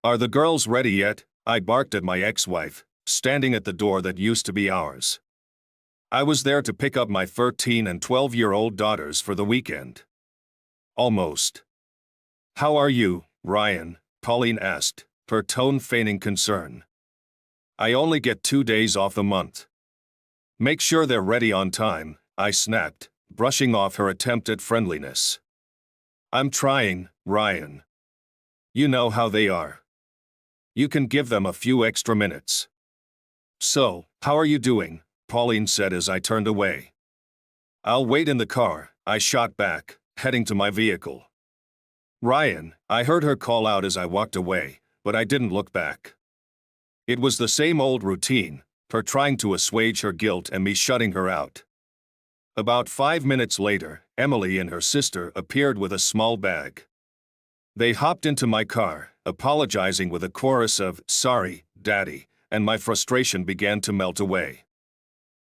Are the girls ready yet? I barked at my ex-wife, standing at the door that used to be ours. I was there to pick up my 13 and 12-year-old daughters for the weekend. Almost. How are you, Ryan? Pauline asked, her tone feigning concern. I only get 2 days off a month. Make sure they're ready on time, I snapped, brushing off her attempt at friendliness. I'm trying, Ryan. You know how they are. You can give them a few extra minutes. So, how are you doing? Pauline said as I turned away. I'll wait in the car, I shot back, heading to my vehicle. Ryan, I heard her call out as I walked away, but I didn't look back. It was the same old routine, her trying to assuage her guilt and me shutting her out. About 5 minutes later, Emily and her sister appeared with a small bag. They hopped into my car, apologizing with a chorus of, "Sorry, Daddy," and my frustration began to melt away.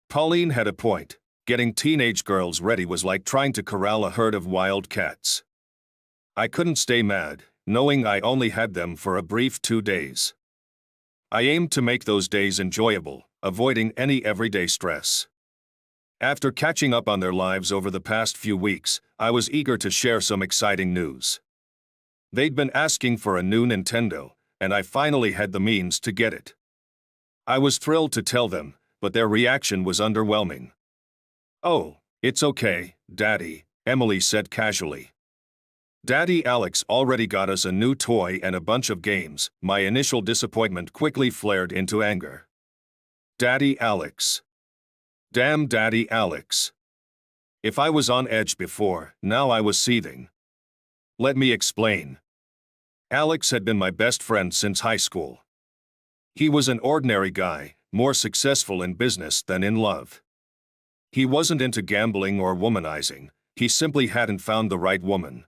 Pauline had a point. Getting teenage girls ready was like trying to corral a herd of wild cats. I couldn't stay mad, knowing I only had them for a brief 2 days. I aimed to make those days enjoyable, avoiding any everyday stress. After catching up on their lives over the past few weeks, I was eager to share some exciting news. They'd been asking for a new Nintendo, and I finally had the means to get it. I was thrilled to tell them, but their reaction was underwhelming. "Oh, it's okay, Daddy," Emily said casually. "Daddy Alex already got us a new toy and a bunch of games." My initial disappointment quickly flared into anger. Daddy Alex. Damn Daddy Alex. If I was on edge before, now I was seething. Let me explain. Alex had been my best friend since high school. He was an ordinary guy, more successful in business than in love. He wasn't into gambling or womanizing, he simply hadn't found the right woman.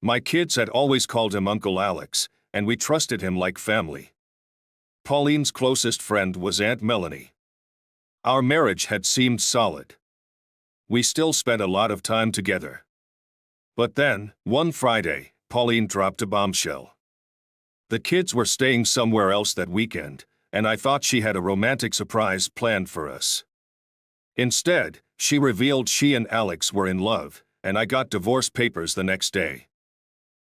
My kids had always called him Uncle Alex, and we trusted him like family. Pauline's closest friend was Aunt Melanie. Our marriage had seemed solid. We still spent a lot of time together. But then, one Friday, Pauline dropped a bombshell. The kids were staying somewhere else that weekend, and I thought she had a romantic surprise planned for us. Instead, she revealed she and Alex were in love, and I got divorce papers the next day.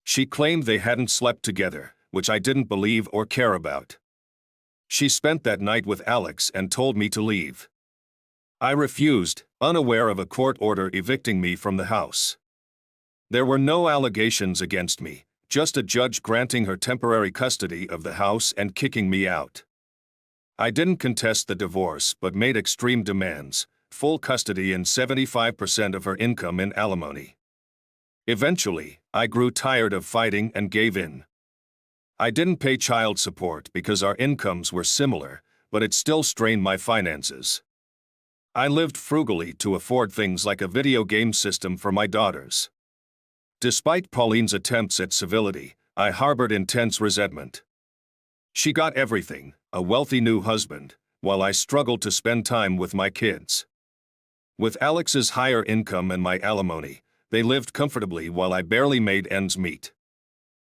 She claimed they hadn't slept together, which I didn't believe or care about. She spent that night with Alex and told me to leave. I refused, unaware of a court order evicting me from the house. There were no allegations against me, just a judge granting her temporary custody of the house and kicking me out. I didn't contest the divorce but made extreme demands, full custody and 75% of her income in alimony. Eventually, I grew tired of fighting and gave in. I didn't pay child support because our incomes were similar, but it still strained my finances. I lived frugally to afford things like a video game system for my daughters. Despite Pauline's attempts at civility, I harbored intense resentment. She got everything, a wealthy new husband, while I struggled to spend time with my kids. With Alex's higher income and my alimony, they lived comfortably while I barely made ends meet.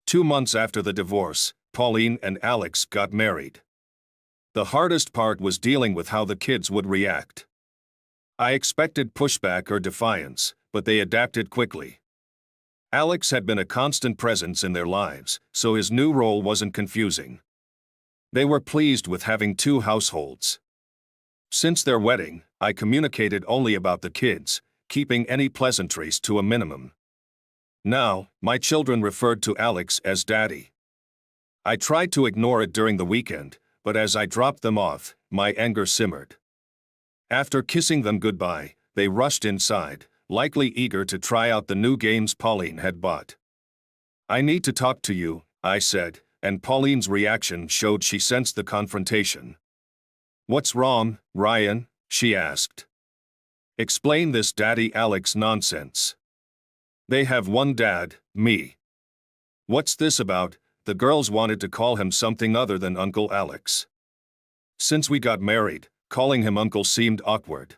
2 months after the divorce, Pauline and Alex got married. The hardest part was dealing with how the kids would react. I expected pushback or defiance, but they adapted quickly. Alex had been a constant presence in their lives, so his new role wasn't confusing. They were pleased with having 2 households. Since their wedding, I communicated only about the kids, keeping any pleasantries to a minimum. Now, my children referred to Alex as Daddy. I tried to ignore it during the weekend, but as I dropped them off, my anger simmered. After kissing them goodbye, they rushed inside, likely eager to try out the new games Pauline had bought. "I need to talk to you," I said, and Pauline's reaction showed she sensed the confrontation. "What's wrong, Ryan?" she asked. "Explain this Daddy Alex nonsense. They have one dad, me. What's this about?" The girls wanted to call him something other than Uncle Alex. Since we got married, calling him uncle seemed awkward.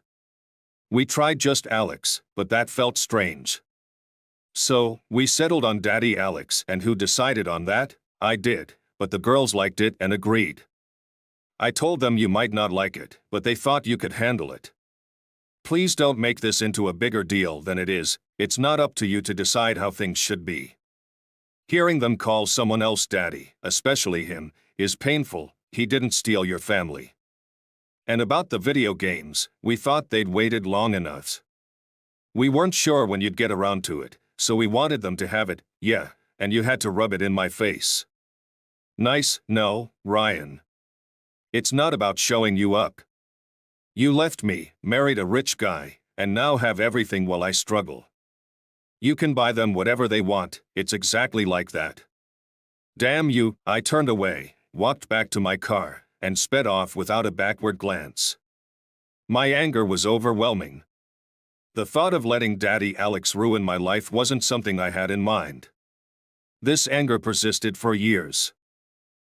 We tried just Alex, but that felt strange. So, we settled on Daddy Alex, and who decided on that? I did, but the girls liked it and agreed. I told them you might not like it, but they thought you could handle it. Please don't make this into a bigger deal than it is. It's not up to you to decide how things should be. Hearing them call someone else daddy, especially him, is painful. He didn't steal your family. And about the video games, we thought they'd waited long enough. We weren't sure when you'd get around to it, so we wanted them to have it, yeah, and you had to rub it in my face. Nice, no, Ryan. It's not about showing you up. You left me, married a rich guy, and now have everything while I struggle. You can buy them whatever they want, it's exactly like that. Damn you, I turned away, walked back to my car, and sped off without a backward glance. My anger was overwhelming. The thought of letting Daddy Alex ruin my life wasn't something I had in mind. This anger persisted for years.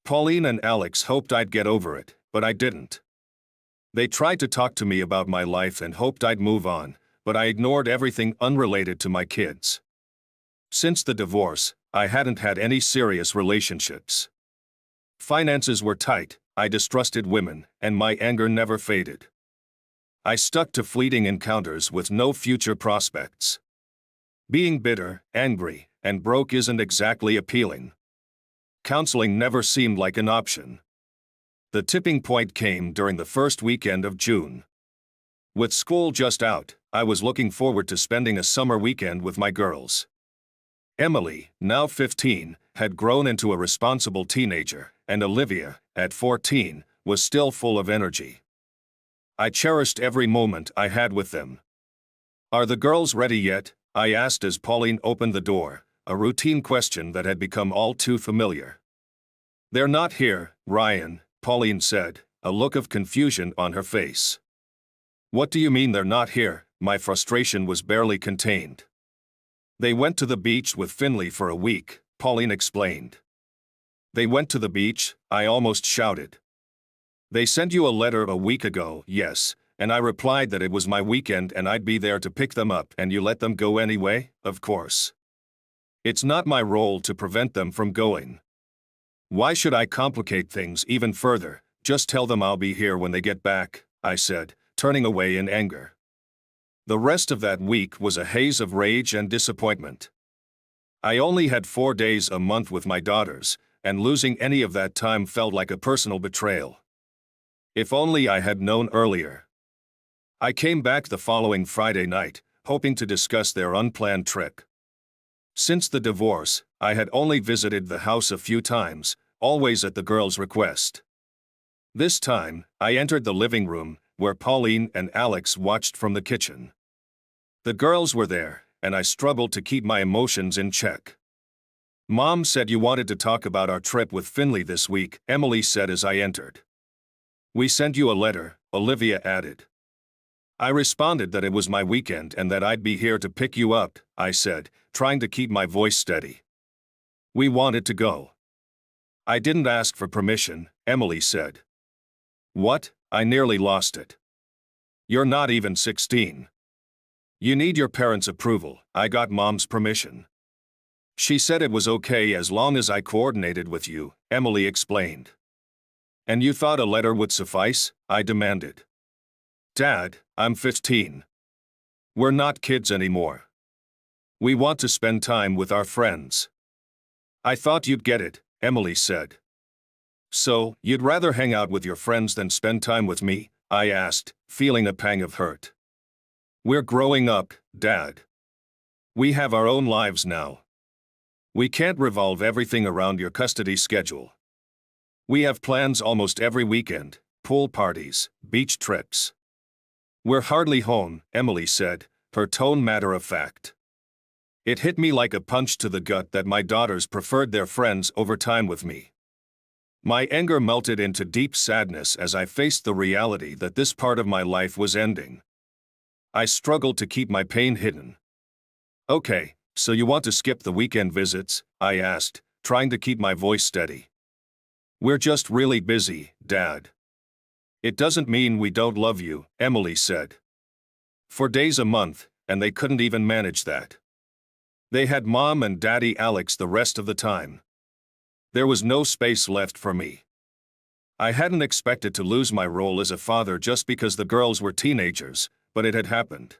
Pauline and Alex hoped I'd get over it, but I didn't. They tried to talk to me about my life and hoped I'd move on, but I ignored everything unrelated to my kids. Since the divorce, I hadn't had any serious relationships. Finances were tight, I distrusted women, and my anger never faded. I stuck to fleeting encounters with no future prospects. Being bitter, angry, and broke isn't exactly appealing. Counseling never seemed like an option. The tipping point came during the first weekend of June. With school just out, I was looking forward to spending a summer weekend with my girls. Emily, now 15, had grown into a responsible teenager, and Olivia, at 14, was still full of energy. I cherished every moment I had with them. "Are the girls ready yet?" I asked as Pauline opened the door, a routine question that had become all too familiar. "They're not here, Ryan," Pauline said, a look of confusion on her face. "What do you mean they're not here?" My frustration was barely contained. "They went to the beach with Finley for a week," Pauline explained. "They went to the beach?" I almost shouted. "They sent you a letter a week ago, yes, and I replied that it was my weekend and I'd be there to pick them up, and you let them go anyway, of course. It's not my role to prevent them from going. Why should I complicate things even further? Just tell them I'll be here when they get back," I said, turning away in anger. The rest of that week was a haze of rage and disappointment. I only had 4 days a month with my daughters, and losing any of that time felt like a personal betrayal. If only I had known earlier. I came back the following Friday night, hoping to discuss their unplanned trip. Since the divorce, I had only visited the house a few times, always at the girls' request. This time, I entered the living room, where Pauline and Alex watched from the kitchen. The girls were there, and I struggled to keep my emotions in check. "Mom said you wanted to talk about our trip with Finley this week," Emily said as I entered. "We sent you a letter," Olivia added. I responded that it was my weekend and that I'd be here to pick you up, I said, trying to keep my voice steady. "We wanted to go." "I didn't ask for permission," Emily said. "What?" I nearly lost it. "You're not even 16. You need your parents' approval." I got Mom's permission. "She said it was okay as long as I coordinated with you," Emily explained. "And you thought a letter would suffice?" I demanded. "Dad, I'm 15. We're not kids anymore. We want to spend time with our friends." "I thought you'd get it," Emily said. "So, you'd rather hang out with your friends than spend time with me?" I asked, feeling a pang of hurt. "We're growing up, Dad. We have our own lives now. We can't revolve everything around your custody schedule. We have plans almost every weekend, pool parties, beach trips." "We're hardly home," Emily said, her tone matter-of-fact. It hit me like a punch to the gut that my daughters preferred their friends over time with me. My anger melted into deep sadness as I faced the reality that this part of my life was ending. I struggled to keep my pain hidden. "Okay, so you want to skip the weekend visits?" I asked, trying to keep my voice steady. "We're just really busy, Dad." "It doesn't mean we don't love you," Emily said. "For days a month, and they couldn't even manage that. They had Mom and Daddy Alex the rest of the time. There was no space left for me. I hadn't expected to lose my role as a father just because the girls were teenagers, but it had happened.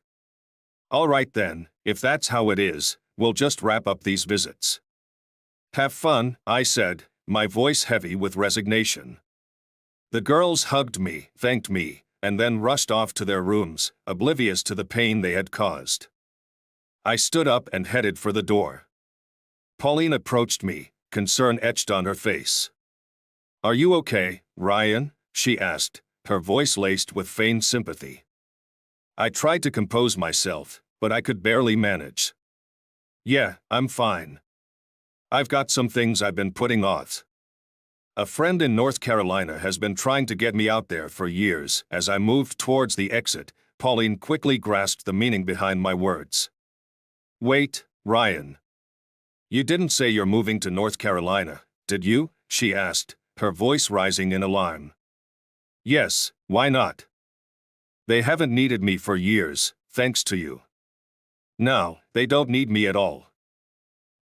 All right then, if that's how it is, we'll just wrap up these visits. Have fun, I said, my voice heavy with resignation. The girls hugged me, thanked me, and then rushed off to their rooms, oblivious to the pain they had caused. I stood up and headed for the door. Pauline approached me, concern etched on her face. "Are you okay, Ryan?" she asked, her voice laced with feigned sympathy. I tried to compose myself, but I could barely manage. "Yeah, I'm fine. I've got some things I've been putting off. A friend in North Carolina has been trying to get me out there for years." As I moved towards the exit, Pauline quickly grasped the meaning behind my words. "Wait, Ryan. You didn't say you're moving to North Carolina, did you?" she asked, her voice rising in alarm. "Yes, why not? They haven't needed me for years, thanks to you. Now, they don't need me at all.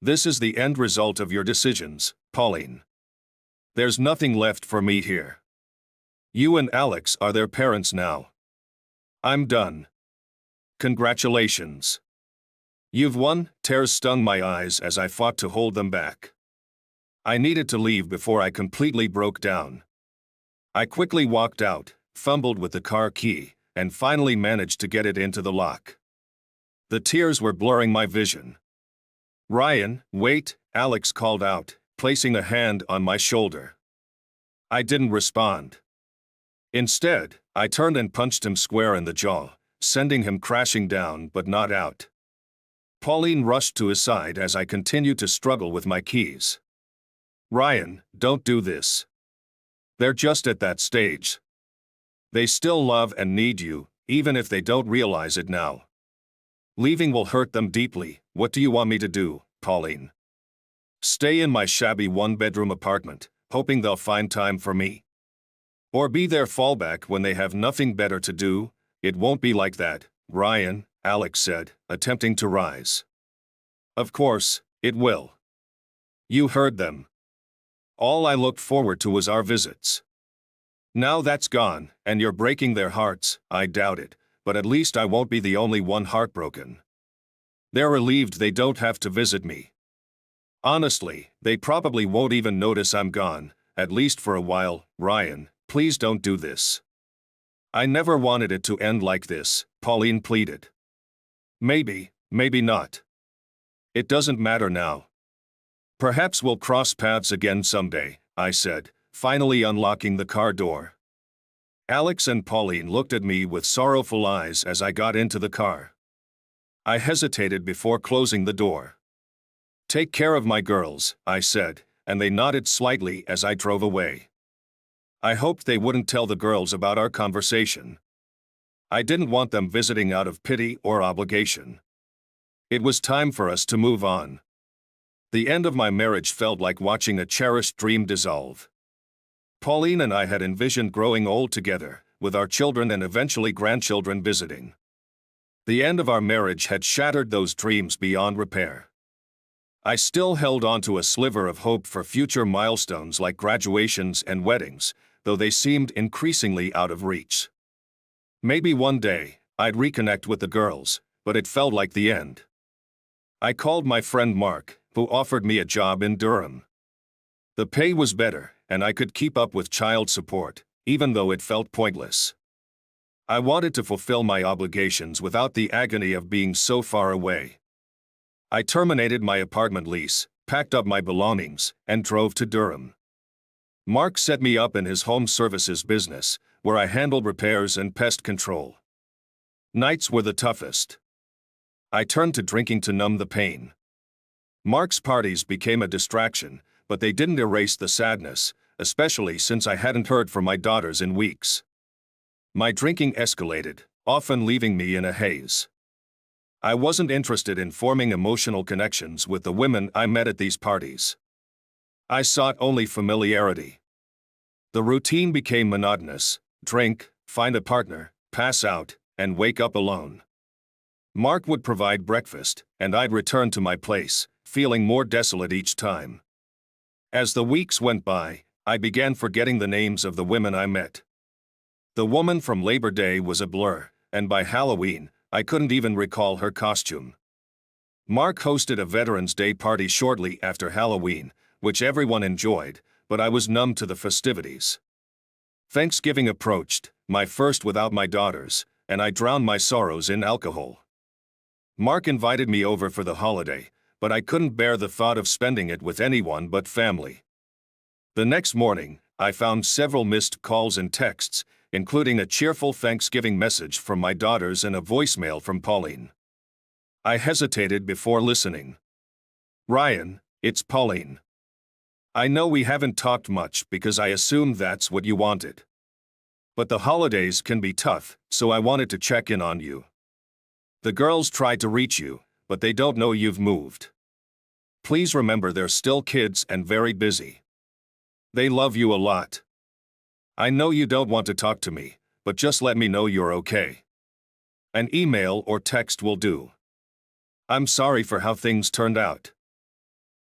This is the end result of your decisions, Pauline. There's nothing left for me here. You and Alex are their parents now. I'm done. Congratulations. You've won." Tears stung my eyes as I fought to hold them back. I needed to leave before I completely broke down. I quickly walked out, fumbled with the car key, and finally managed to get it into the lock. The tears were blurring my vision. "Ryan, wait," Alex called out, placing a hand on my shoulder. I didn't respond. Instead, I turned and punched him square in the jaw, sending him crashing down but not out. Pauline rushed to his side as I continued to struggle with my keys. "Ryan, don't do this. They're just at that stage. They still love and need you, even if they don't realize it now. Leaving will hurt them deeply. What do you want me to do, Pauline? Stay in my shabby one-bedroom apartment, hoping they'll find time for me? Or be their fallback when they have nothing better to do?" "It won't be like that, Ryan," Alex said, attempting to rise. "Of course, it will. You heard them. All I looked forward to was our visits. Now that's gone, and you're breaking their hearts." I doubt it, but at least I won't be the only one heartbroken. They're relieved they don't have to visit me. Honestly, they probably won't even notice I'm gone, at least for a while. "Ryan, please don't do this. I never wanted it to end like this," Pauline pleaded. "Maybe, maybe not. It doesn't matter now. Perhaps we'll cross paths again someday," I said, finally unlocking the car door. Alex and Pauline looked at me with sorrowful eyes as I got into the car. I hesitated before closing the door. "Take care of my girls," I said, and they nodded slightly as I drove away. I hoped they wouldn't tell the girls about our conversation. I didn't want them visiting out of pity or obligation. It was time for us to move on. The end of my marriage felt like watching a cherished dream dissolve. Pauline and I had envisioned growing old together, with our children and eventually grandchildren visiting. The end of our marriage had shattered those dreams beyond repair. I still held on to a sliver of hope for future milestones like graduations and weddings, though they seemed increasingly out of reach. Maybe one day, I'd reconnect with the girls, but it felt like the end. I called my friend Mark, who offered me a job in Durham. The pay was better, and I could keep up with child support, even though it felt pointless. I wanted to fulfill my obligations without the agony of being so far away. I terminated my apartment lease, packed up my belongings, and drove to Durham. Mark set me up in his home services business, where I handled repairs and pest control. Nights were the toughest. I turned to drinking to numb the pain. Mark's parties became a distraction, but they didn't erase the sadness, especially since I hadn't heard from my daughters in weeks. My drinking escalated, often leaving me in a haze. I wasn't interested in forming emotional connections with the women I met at these parties. I sought only familiarity. The routine became monotonous: drink, find a partner, pass out, and wake up alone. Mark would provide breakfast, and I'd return to my place, feeling more desolate each time. As the weeks went by, I began forgetting the names of the women I met. The woman from Labor Day was a blur, and by Halloween, I couldn't even recall her costume. Mark hosted a Veterans Day party shortly after Halloween, which everyone enjoyed, but I was numb to the festivities. Thanksgiving approached, my first without my daughters, and I drowned my sorrows in alcohol. Mark invited me over for the holiday, but I couldn't bear the thought of spending it with anyone but family. The next morning, I found several missed calls and texts, including a cheerful Thanksgiving message from my daughters and a voicemail from Pauline. I hesitated before listening. "Ryan, it's Pauline. I know we haven't talked much because I assumed that's what you wanted. But the holidays can be tough, so I wanted to check in on you. The girls tried to reach you, but they don't know you've moved. Please remember they're still kids and very busy. They love you a lot. I know you don't want to talk to me, but just let me know you're okay. An email or text will do. I'm sorry for how things turned out.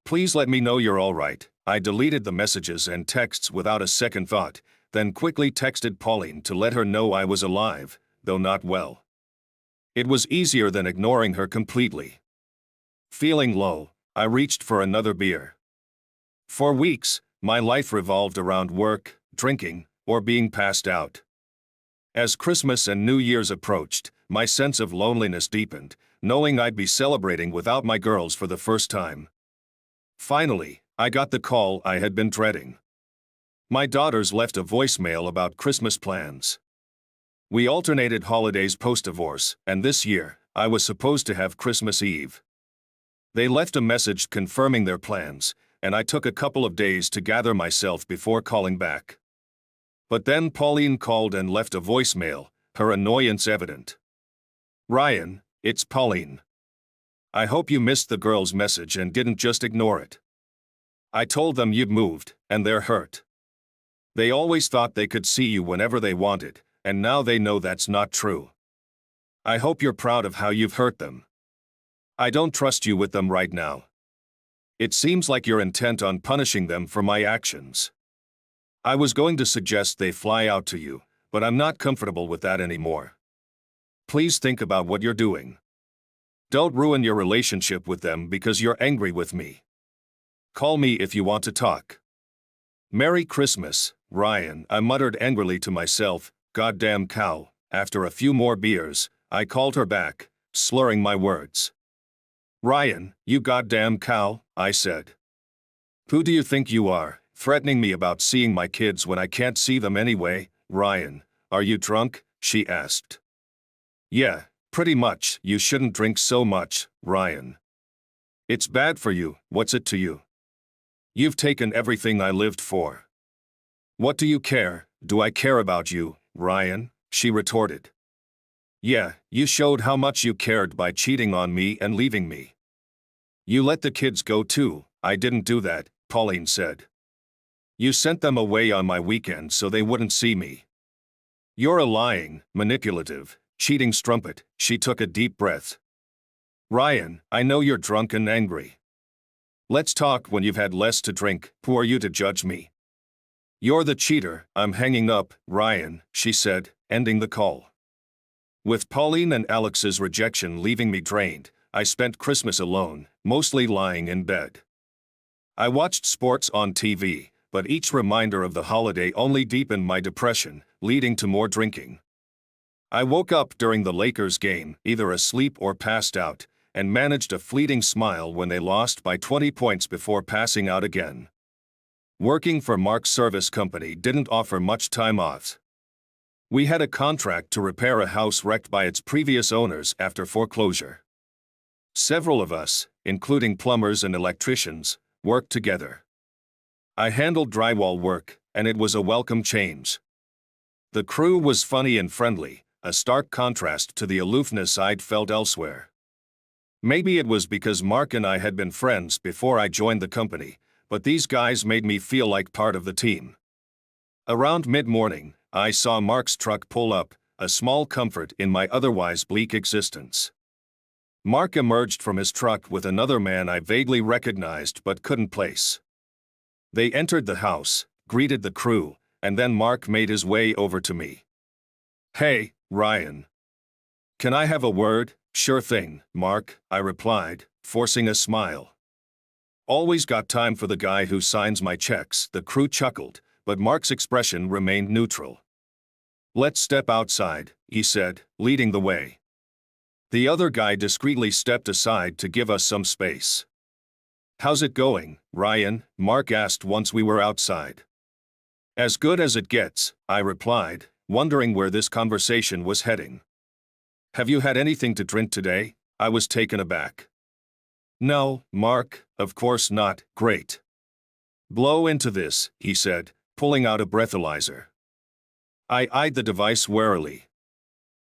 Please let me know you're all right." I deleted the messages and texts without a second thought, then quickly texted Pauline to let her know I was alive, though not well. It was easier than ignoring her completely. Feeling low, I reached for another beer. For weeks, my life revolved around work, drinking, or being passed out. As Christmas and New Year's approached, my sense of loneliness deepened, knowing I'd be celebrating without my girls for the first time. Finally, I got the call I had been dreading. My daughters left a voicemail about Christmas plans. We alternated holidays post-divorce, and this year, I was supposed to have Christmas Eve. They left a message confirming their plans, and I took a couple of days to gather myself before calling back. But then Pauline called and left a voicemail, her annoyance evident. "Ryan, it's Pauline. I hope you missed the girls' message and didn't just ignore it. I told them you'd moved, and they're hurt. They always thought they could see you whenever they wanted, and now they know that's not true. I hope you're proud of how you've hurt them. I don't trust you with them right now. It seems like you're intent on punishing them for my actions. I was going to suggest they fly out to you, but I'm not comfortable with that anymore. Please think about what you're doing. Don't ruin your relationship with them because you're angry with me. Call me if you want to talk. Merry Christmas, Ryan," I muttered angrily to myself. "Goddamn cow." After a few more beers, I called her back, slurring my words. "Ryan, you goddamn cow," I said. "Who do you think you are, threatening me about seeing my kids when I can't see them anyway?" "Ryan, are you drunk?" she asked. "Yeah, pretty much. You shouldn't drink so much, Ryan. It's bad for you. What's it to you? You've taken everything I lived for." "What do you care? Do I care about you, Ryan?" she retorted. "Yeah, you showed how much you cared by cheating on me and leaving me." "You let the kids go too." "I didn't do that," Pauline said. "You sent them away on my weekend so they wouldn't see me." "You're a lying, manipulative, cheating strumpet." She took a deep breath. "Ryan, I know you're drunk and angry. Let's talk when you've had less to drink. Who are you to judge me?" "You're the cheater." "I'm hanging up, Ryan," she said, ending the call. With Pauline and Alex's rejection leaving me drained, I spent Christmas alone, mostly lying in bed. I watched sports on TV, but each reminder of the holiday only deepened my depression, leading to more drinking. I woke up during the Lakers game, either asleep or passed out, and managed a fleeting smile when they lost by 20 points before passing out again. Working for Mark's service company didn't offer much time off. We had a contract to repair a house wrecked by its previous owners after foreclosure. Several of us, including plumbers and electricians, worked together. I handled drywall work, and it was a welcome change. The crew was funny and friendly, a stark contrast to the aloofness I'd felt elsewhere. Maybe it was because Mark and I had been friends before I joined the company, but these guys made me feel like part of the team. Around mid-morning, I saw Mark's truck pull up, a small comfort in my otherwise bleak existence. Mark emerged from his truck with another man I vaguely recognized but couldn't place. They entered the house, greeted the crew, and then Mark made his way over to me. "Hey, Ryan. Can I have a word?" "Sure thing, Mark," I replied, forcing a smile. "Always got time for the guy who signs my checks." The crew chuckled, but Mark's expression remained neutral. "Let's step outside," he said, leading the way. The other guy discreetly stepped aside to give us some space. "How's it going, Ryan?" Mark asked once we were outside. "As good as it gets," I replied, wondering where this conversation was heading. "Have you had anything to drink today?" I was taken aback. "No, Mark, of course not." "Great. Blow into this," he said, pulling out a breathalyzer. I eyed the device warily.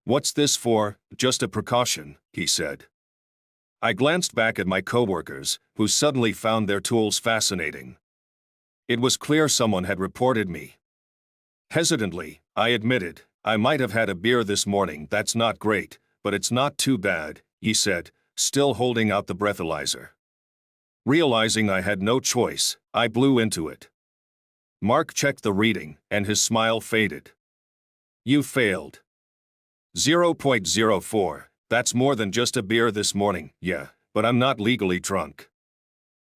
"What's this for?" "Just a precaution," he said. I glanced back at my coworkers, who suddenly found their tools fascinating. It was clear someone had reported me. Hesitantly, I admitted, "I might have had a beer this morning." "That's not great, but it's not too bad," he said, still holding out the breathalyzer. Realizing I had no choice, I blew into it. Mark checked the reading, and his smile faded. "You failed. 0.04, that's more than just a beer this morning." "Yeah, but I'm not legally drunk."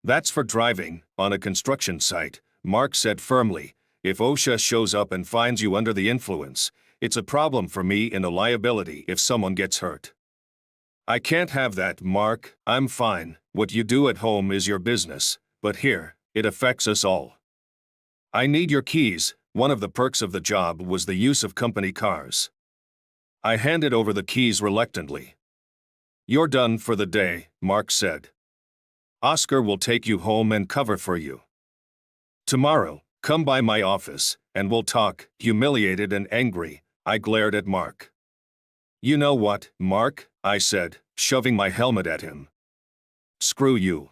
"That's for driving on a construction site," Mark said firmly. "If OSHA shows up and finds you under the influence, it's a problem for me and a liability if someone gets hurt." "I can't have that, Mark. I'm fine. What you do at home is your business, but here, it affects us all." "I need your keys." One of the perks of the job was the use of company cars. I handed over the keys reluctantly. "You're done for the day," Mark said. "Oscar will take you home and cover for you. Tomorrow, come by my office, and we'll talk." Humiliated and angry, I glared at Mark. "You know what, Mark?" I said, shoving my helmet at him. "Screw you.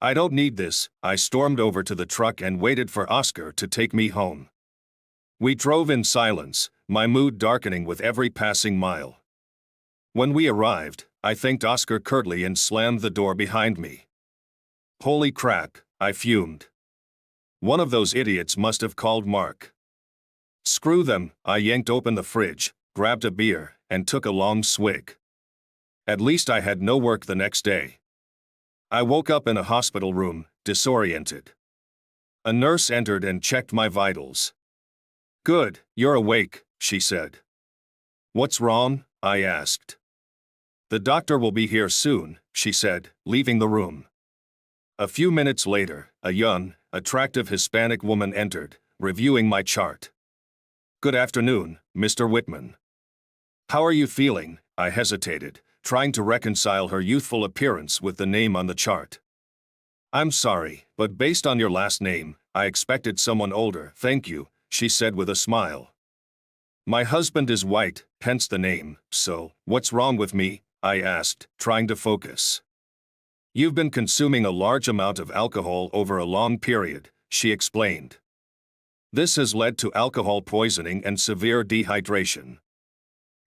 I don't need this." I stormed over to the truck and waited for Oscar to take me home. We drove in silence, my mood darkening with every passing mile. When we arrived, I thanked Oscar curtly and slammed the door behind me. "Holy crap," I fumed. "One of those idiots must have called Mark." "Screw them." I yanked open the fridge, grabbed a beer, and took a long swig. At least I had no work the next day. I woke up in a hospital room, disoriented. A nurse entered and checked my vitals. "Good, you're awake," she said. "What's wrong?" I asked. "The doctor will be here soon," she said, leaving the room. A few minutes later, a young, attractive Hispanic woman entered, reviewing my chart. "Good afternoon, Mr. Whitman. How are you feeling?" I hesitated, trying to reconcile her youthful appearance with the name on the chart. "I'm sorry, but based on your last name, I expected someone older." "Thank you," she said with a smile. "My husband is white, hence the name." "So, what's wrong with me?" I asked, trying to focus. "You've been consuming a large amount of alcohol over a long period," she explained. "This has led to alcohol poisoning and severe dehydration.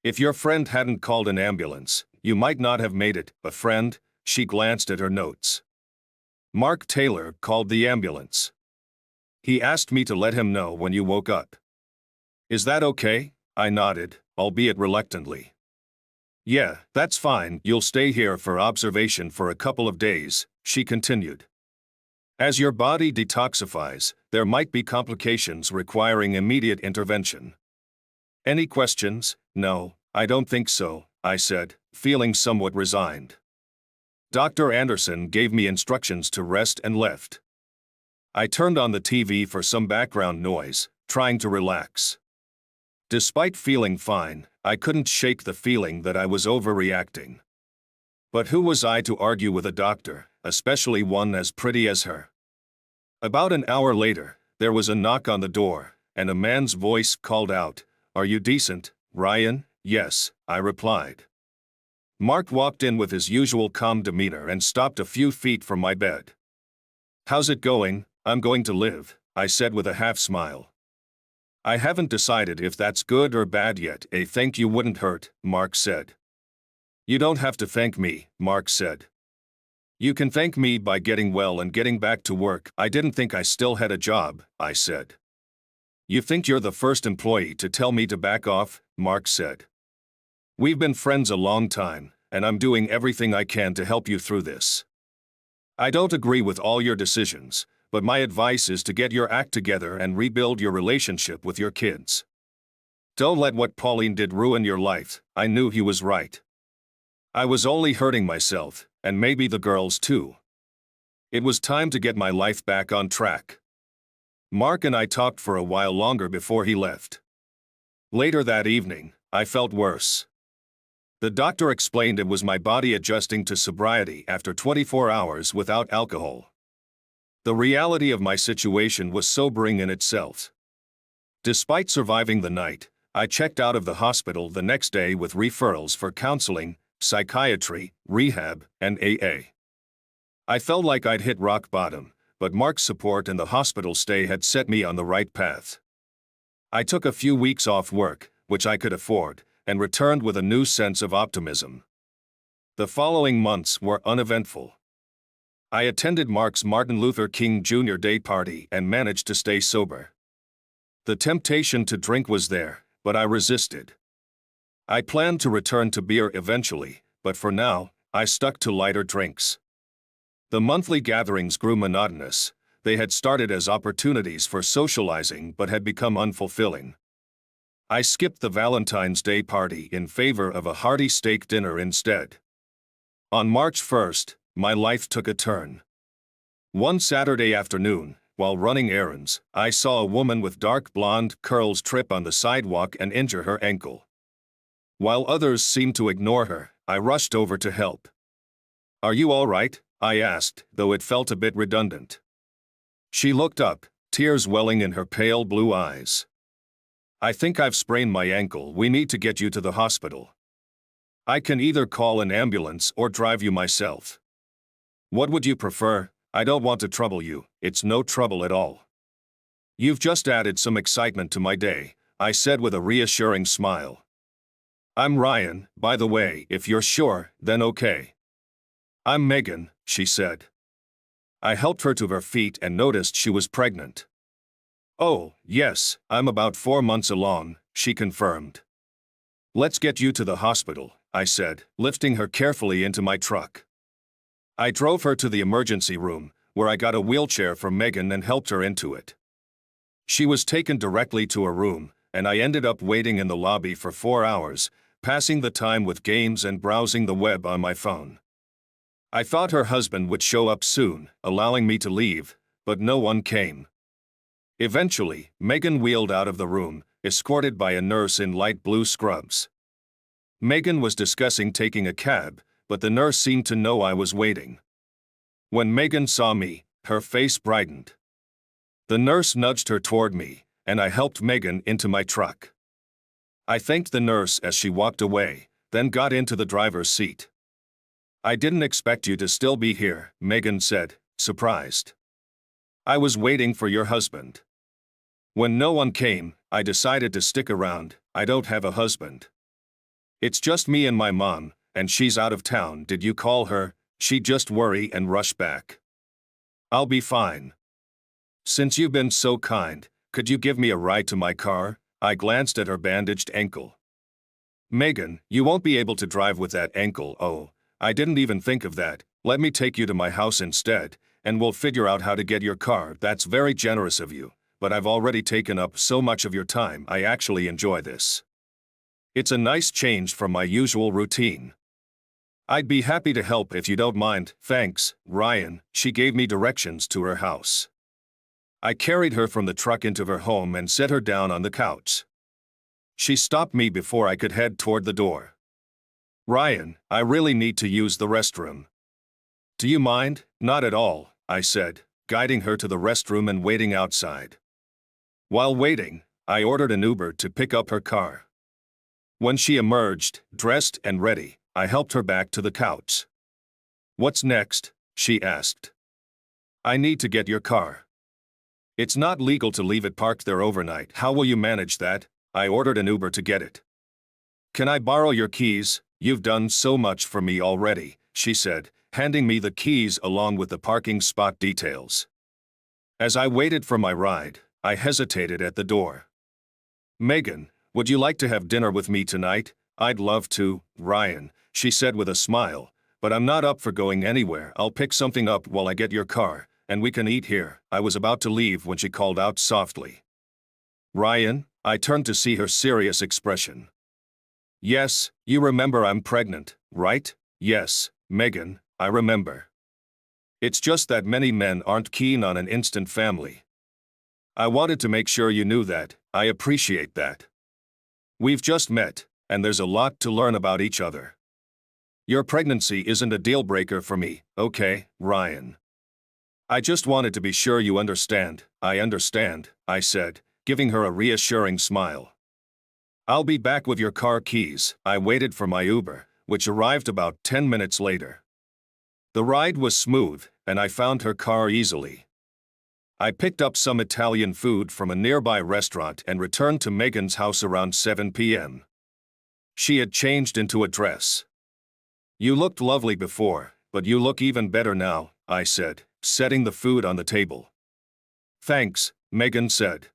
If your friend hadn't called an ambulance, you might not have made it." "A friend?" She glanced at her notes. "Mark Taylor called the ambulance. He asked me to let him know when you woke up." "Is that okay?" I nodded, albeit reluctantly. "Yeah, that's fine. You'll stay here for observation for a couple of days," she continued. "As your body detoxifies, there might be complications requiring immediate intervention." "Any questions?" "No, I don't think so," I said, feeling somewhat resigned. Dr. Anderson gave me instructions to rest and left. I turned on the TV for some background noise, trying to relax. Despite feeling fine, I couldn't shake the feeling that I was overreacting. But who was I to argue with a doctor, especially one as pretty as her? About an hour later, there was a knock on the door, and a man's voice called out, "Are you decent, Ryan?" "Yes," I replied. Mark walked in with his usual calm demeanor and stopped a few feet from my bed. "How's it going?" "I'm going to live," I said with a half smile. "I haven't decided if that's good or bad yet." "A thank you wouldn't hurt," Mark said. "You don't have to thank me," Mark said. You can thank me by getting well and getting back to work. I didn't think I still had a job, I said. You think you're the first employee to tell me to back off, Mark said. We've been friends a long time, and I'm doing everything I can to help you through this. I don't agree with all your decisions, but my advice is to get your act together and rebuild your relationship with your kids. Don't let what Pauline did ruin your life. I knew he was right. I was only hurting myself, and maybe the girls too. It was time to get my life back on track. Mark and I talked for a while longer before he left. Later that evening, I felt worse. The doctor explained it was my body adjusting to sobriety after 24 hours without alcohol. The reality of my situation was sobering in itself. Despite surviving the night, I checked out of the hospital the next day with referrals for counseling, psychiatry, rehab, and AA. I felt like I'd hit rock bottom, but Mark's support and the hospital stay had set me on the right path. I took a few weeks off work, which I could afford, and returned with a new sense of optimism. The following months were uneventful. I attended Mark's Martin Luther King Jr. Day party and managed to stay sober. The temptation to drink was there, but I resisted. I planned to return to beer eventually, but for now, I stuck to lighter drinks. The monthly gatherings grew monotonous. They had started as opportunities for socializing but had become unfulfilling. I skipped the Valentine's Day party in favor of a hearty steak dinner instead. On March 1st, my life took a turn. One Saturday afternoon, while running errands, I saw a woman with dark blonde curls trip on the sidewalk and injure her ankle. While others seemed to ignore her, I rushed over to help. "Are you all right?" I asked, though it felt a bit redundant. She looked up, tears welling in her pale blue eyes. "I think I've sprained my ankle. We need to get you to the hospital. I can either call an ambulance or drive you myself. What would you prefer? I don't want to trouble you. It's no trouble at all." "You've just added some excitement to my day," I said with a reassuring smile. "I'm Ryan, by the way. If you're sure, then okay." "I'm Megan," she said. I helped her to her feet and noticed she was pregnant. "Oh, yes, I'm about 4 months along," she confirmed. "Let's get you to the hospital," I said, lifting her carefully into my truck. I drove her to the emergency room, where I got a wheelchair for Megan and helped her into it. She was taken directly to her room, and I ended up waiting in the lobby for 4 hours, passing the time with games and browsing the web on my phone. I thought her husband would show up soon, allowing me to leave, but no one came. Eventually, Megan wheeled out of the room, escorted by a nurse in light blue scrubs. Megan was discussing taking a cab, but the nurse seemed to know I was waiting. When Megan saw me, her face brightened. The nurse nudged her toward me, and I helped Megan into my truck. I thanked the nurse as she walked away, then got into the driver's seat. "I didn't expect you to still be here," Megan said, surprised. "I was waiting for your husband." When no one came, I decided to stick around. I don't have a husband. "It's just me and my mom, and she's out of town. Did you call her?" She'd just worry and rush back. "I'll be fine." "Since you've been so kind, could you give me a ride to my car?" I glanced at her bandaged ankle. "Megan, you won't be able to drive with that ankle." "Oh, I didn't even think of that. Let me take you to my house instead, and we'll figure out how to get your car." "That's very generous of you, but I've already taken up so much of your time. I actually enjoy this. It's a nice change from my usual routine." "I'd be happy to help if you don't mind." "Thanks, Ryan." She gave me directions to her house. I carried her from the truck into her home and set her down on the couch. She stopped me before I could head toward the door. "Ryan, I really need to use the restroom." "Do you mind?" "Not at all," I said, guiding her to the restroom and waiting outside. While waiting, I ordered an Uber to pick up her car. When she emerged, dressed and ready, I helped her back to the couch. "What's next?" she asked. "I need to get your car. It's not legal to leave it parked there overnight." "How will you manage that?" I ordered an Uber to get it. "Can I borrow your keys? You've done so much for me already," she said, handing me the keys along with the parking spot details. As I waited for my ride, I hesitated at the door. "Megan, would you like to have dinner with me tonight?" "I'd love to, Ryan," she said with a smile, "but I'm not up for going anywhere. I'll pick something up while I get your car, and we can eat here." I was about to leave when she called out softly, "Ryan?" I turned to see her serious expression. "Yes, you remember I'm pregnant, right?" "Yes, Megan, I remember. It's just that many men aren't keen on an instant family. I wanted to make sure you knew that. I appreciate that. We've just met, and there's a lot to learn about each other. Your pregnancy isn't a deal breaker for me, okay, Ryan? I just wanted to be sure you understand." "I understand," I said, giving her a reassuring smile. "I'll be back with your car keys." I waited for my Uber, which arrived about 10 minutes later. The ride was smooth, and I found her car easily. I picked up some Italian food from a nearby restaurant and returned to Megan's house around 7 p.m. She had changed into a dress. "You looked lovely before, but you look even better now," I said, setting the food on the table. "Thanks," Megan said.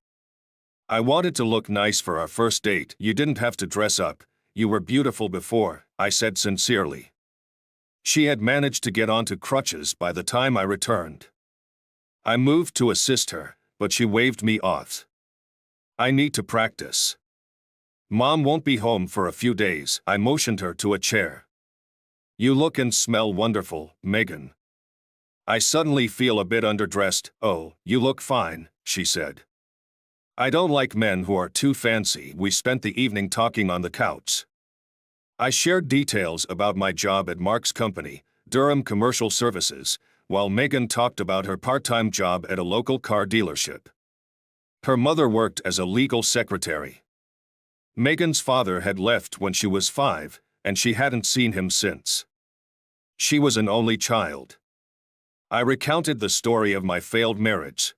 "I wanted to look nice for our first date." "You didn't have to dress up. You were beautiful before," I said sincerely. She had managed to get onto crutches by the time I returned. I moved to assist her, but she waved me off. "I need to practice. Mom won't be home for a few days." I motioned her to a chair. "You look and smell wonderful, Megan." I suddenly feel a bit underdressed. "Oh, you look fine," she said. "I don't like men who are too fancy." We spent the evening talking on the couch. I shared details about my job at Mark's company, Durham Commercial Services, while Megan talked about her part-time job at a local car dealership. Her mother worked as a legal secretary. Megan's father had left when she was 5, and she hadn't seen him since. She was an only child. I recounted the story of my failed marriage.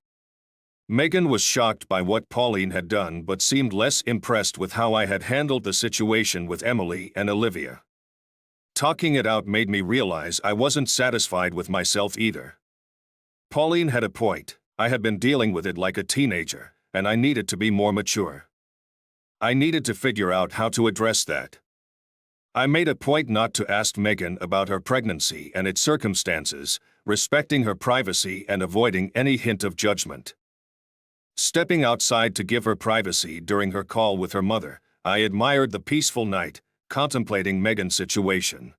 Megan was shocked by what Pauline had done but seemed less impressed with how I had handled the situation with Emily and Olivia. Talking it out made me realize I wasn't satisfied with myself either. Pauline had a point. I had been dealing with it like a teenager, and I needed to be more mature. I needed to figure out how to address that. I made a point not to ask Megan about her pregnancy and its circumstances, respecting her privacy and avoiding any hint of judgment. Stepping outside to give her privacy during her call with her mother, I admired the peaceful night, contemplating Megan's situation.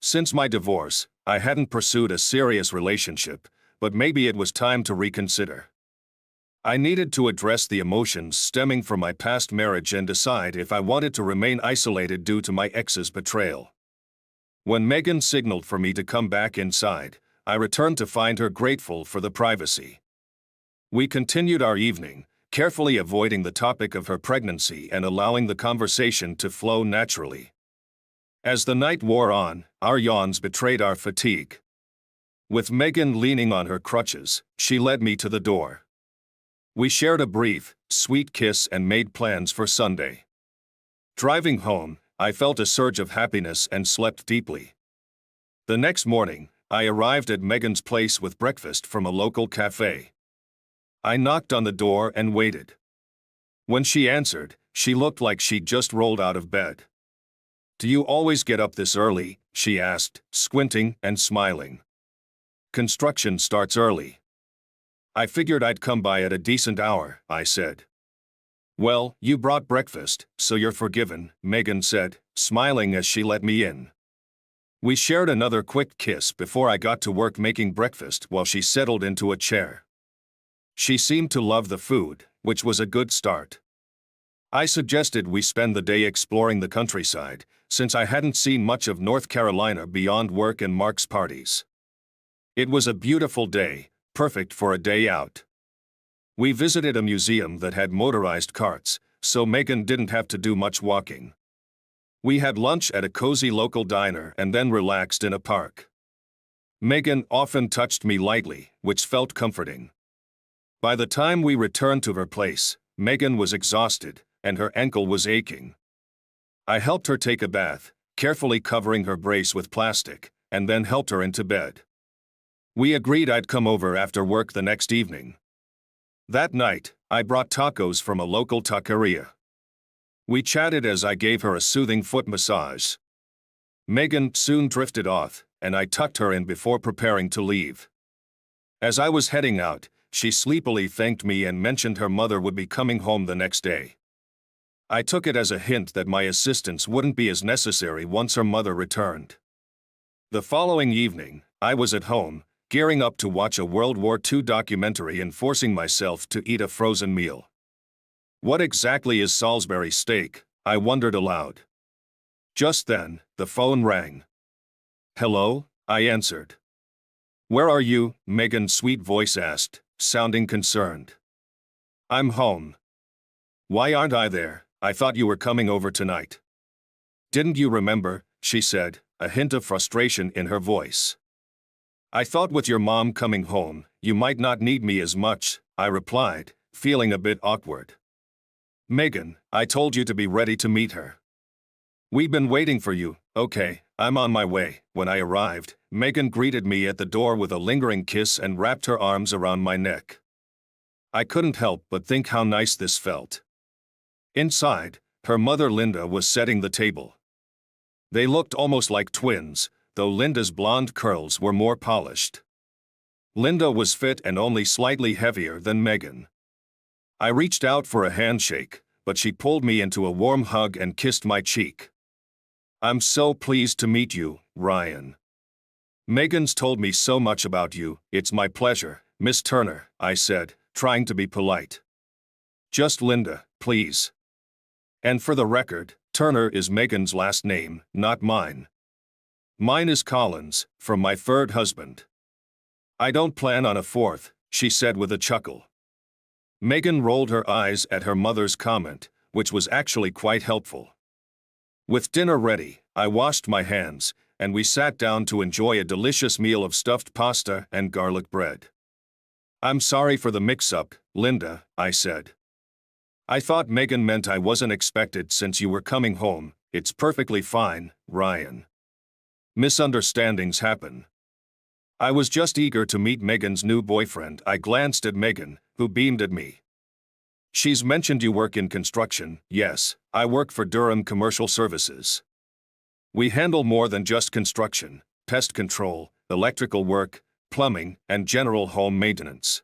Since my divorce, I hadn't pursued a serious relationship, but maybe it was time to reconsider. I needed to address the emotions stemming from my past marriage and decide if I wanted to remain isolated due to my ex's betrayal. When Megan signaled for me to come back inside, I returned to find her grateful for the privacy. We continued our evening, carefully avoiding the topic of her pregnancy and allowing the conversation to flow naturally. As the night wore on, our yawns betrayed our fatigue. With Megan leaning on her crutches, she led me to the door. We shared a brief, sweet kiss and made plans for Sunday. Driving home, I felt a surge of happiness and slept deeply. The next morning, I arrived at Megan's place with breakfast from a local cafe. I knocked on the door and waited. When she answered, she looked like she'd just rolled out of bed. "Do you always get up this early?" she asked, squinting and smiling. "Construction starts early." "I figured I'd come by at a decent hour," I said. "Well, you brought breakfast, so you're forgiven," Megan said, smiling as she let me in. We shared another quick kiss before I got to work making breakfast while she settled into a chair. She seemed to love the food, which was a good start. I suggested we spend the day exploring the countryside, since I hadn't seen much of North Carolina beyond work and Mark's parties. It was a beautiful day, perfect for a day out. We visited a museum that had motorized carts, so Megan didn't have to do much walking. We had lunch at a cozy local diner and then relaxed in a park. Megan often touched me lightly, which felt comforting. By the time we returned to her place, Megan was exhausted, and her ankle was aching. I helped her take a bath, carefully covering her brace with plastic, and then helped her into bed. We agreed I'd come over after work the next evening. That night, I brought tacos from a local taqueria. We chatted as I gave her a soothing foot massage. Megan soon drifted off, and I tucked her in before preparing to leave. As I was heading out, she sleepily thanked me and mentioned her mother would be coming home the next day. I took it as a hint that my assistance wouldn't be as necessary once her mother returned. The following evening, I was at home, gearing up to watch a World War II documentary and forcing myself to eat a frozen meal. What exactly is Salisbury steak? I wondered aloud. Just then, the phone rang. Hello? I answered. Where are you? Megan's sweet voice asked, sounding concerned. I'm home. Why aren't I there? I thought you were coming over tonight. Didn't you remember? She said, a hint of frustration in her voice. I thought with your mom coming home, you might not need me as much, I replied, feeling a bit awkward. Megan, I told you to be ready to meet her. We've been waiting for you. Okay, I'm on my way. When I arrived, Megan greeted me at the door with a lingering kiss and wrapped her arms around my neck. I couldn't help but think how nice this felt. Inside, her mother Linda was setting the table. They looked almost like twins, though Linda's blonde curls were more polished. Linda was fit and only slightly heavier than Megan. I reached out for a handshake, but she pulled me into a warm hug and kissed my cheek. I'm so pleased to meet you, Ryan. Megan's told me so much about you. It's my pleasure, Miss Turner, I said, trying to be polite. Just Linda, please. And for the record, Turner is Megan's last name, not mine. Mine is Collins, from my third husband. I don't plan on a fourth, she said with a chuckle. Megan rolled her eyes at her mother's comment, which was actually quite helpful. With dinner ready, I washed my hands, and we sat down to enjoy a delicious meal of stuffed pasta and garlic bread. I'm sorry for the mix-up, Linda, I said. I thought Megan meant I wasn't expected since you were coming home. It's perfectly fine, Ryan. Misunderstandings happen. I was just eager to meet Megan's new boyfriend. I glanced at Megan, who beamed at me. She's mentioned you work in construction. Yes, I work for Durham Commercial Services. We handle more than just construction, pest control, electrical work, plumbing, and general home maintenance.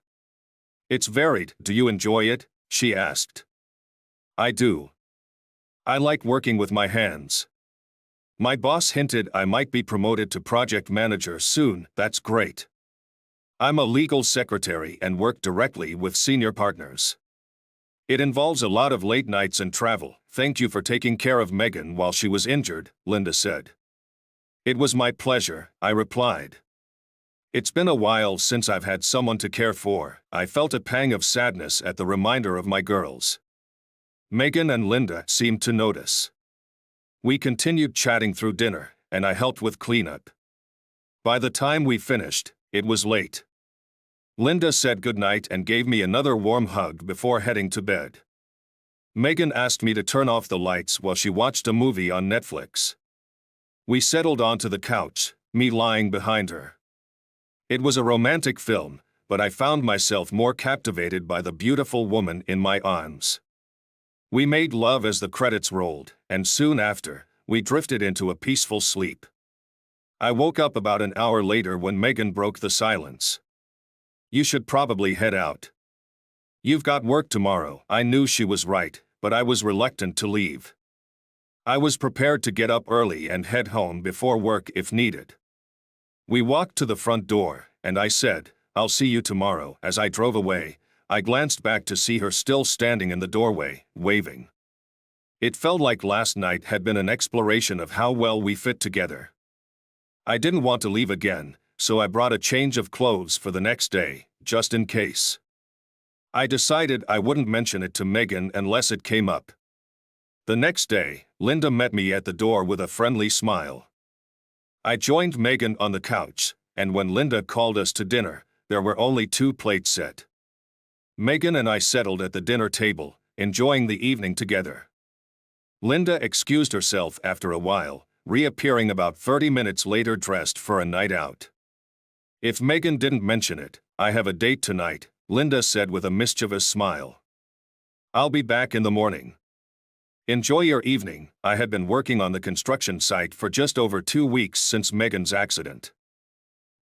It's varied. Do you enjoy it? She asked. I do. I like working with my hands. My boss hinted I might be promoted to project manager soon. That's great. I'm a legal secretary and work directly with senior partners. It involves a lot of late nights and travel. Thank you for taking care of Megan while she was injured, Linda said. It was my pleasure, I replied. It's been a while since I've had someone to care for. I felt a pang of sadness at the reminder of my girls. Megan and Linda seemed to notice. We continued chatting through dinner, and I helped with cleanup. By the time we finished, it was late. Linda said goodnight and gave me another warm hug before heading to bed. Megan asked me to turn off the lights while she watched a movie on Netflix. We settled onto the couch, me lying behind her. It was a romantic film, but I found myself more captivated by the beautiful woman in my arms. We made love as the credits rolled, and soon after, we drifted into a peaceful sleep. I woke up about an hour later when Megan broke the silence. You should probably head out. You've got work tomorrow. I knew she was right, but I was reluctant to leave. I was prepared to get up early and head home before work if needed. We walked to the front door, and I said, I'll see you tomorrow. As I drove away, I glanced back to see her still standing in the doorway, waving. It felt like last night had been an exploration of how well we fit together. I didn't want to leave again, so I brought a change of clothes for the next day, just in case. I decided I wouldn't mention it to Megan unless it came up. The next day, Linda met me at the door with a friendly smile. I joined Megan on the couch, and when Linda called us to dinner, there were only 2 plates set. Megan and I settled at the dinner table, enjoying the evening together. Linda excused herself after a while, reappearing about 30 minutes later dressed for a night out. If Megan didn't mention it, I have a date tonight, Linda said with a mischievous smile. I'll be back in the morning. Enjoy your evening. I had been working on the construction site for just over 2 weeks since Megan's accident.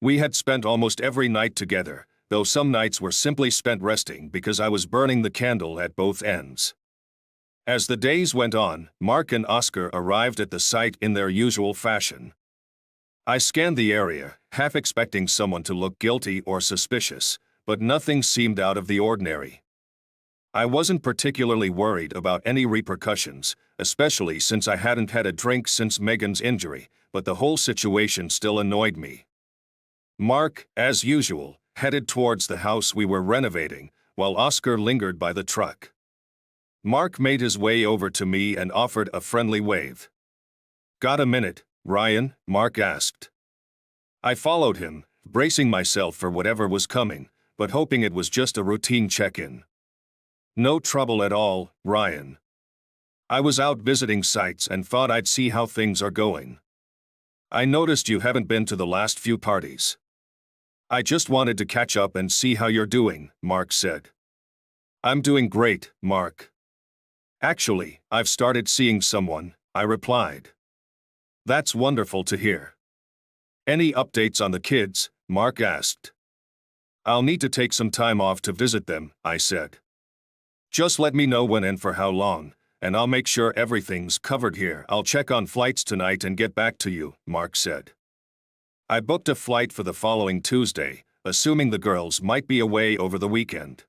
We had spent almost every night together, though some nights were simply spent resting because I was burning the candle at both ends. As the days went on, Mark and Oscar arrived at the site in their usual fashion. I scanned the area, half expecting someone to look guilty or suspicious, but nothing seemed out of the ordinary. I wasn't particularly worried about any repercussions, especially since I hadn't had a drink since Megan's injury, but the whole situation still annoyed me. Mark, as usual, headed towards the house we were renovating, while Oscar lingered by the truck. Mark made his way over to me and offered a friendly wave. "Got a minute, Ryan?" Mark asked. I followed him, bracing myself for whatever was coming, but hoping it was just a routine check-in. "No trouble at all, Ryan. I was out visiting sites and thought I'd see how things are going. I noticed you haven't been to the last few parties. I just wanted to catch up and see how you're doing," Mark said. "I'm doing great, Mark. Actually, I've started seeing someone," I replied. "That's wonderful to hear. Any updates on the kids?" Mark asked. "I'll need to take some time off to visit them," I said. "Just let me know when and for how long, and I'll make sure everything's covered here. I'll check on flights tonight and get back to you," Mark said. I booked a flight for the following Tuesday, assuming the girls might be away over the weekend.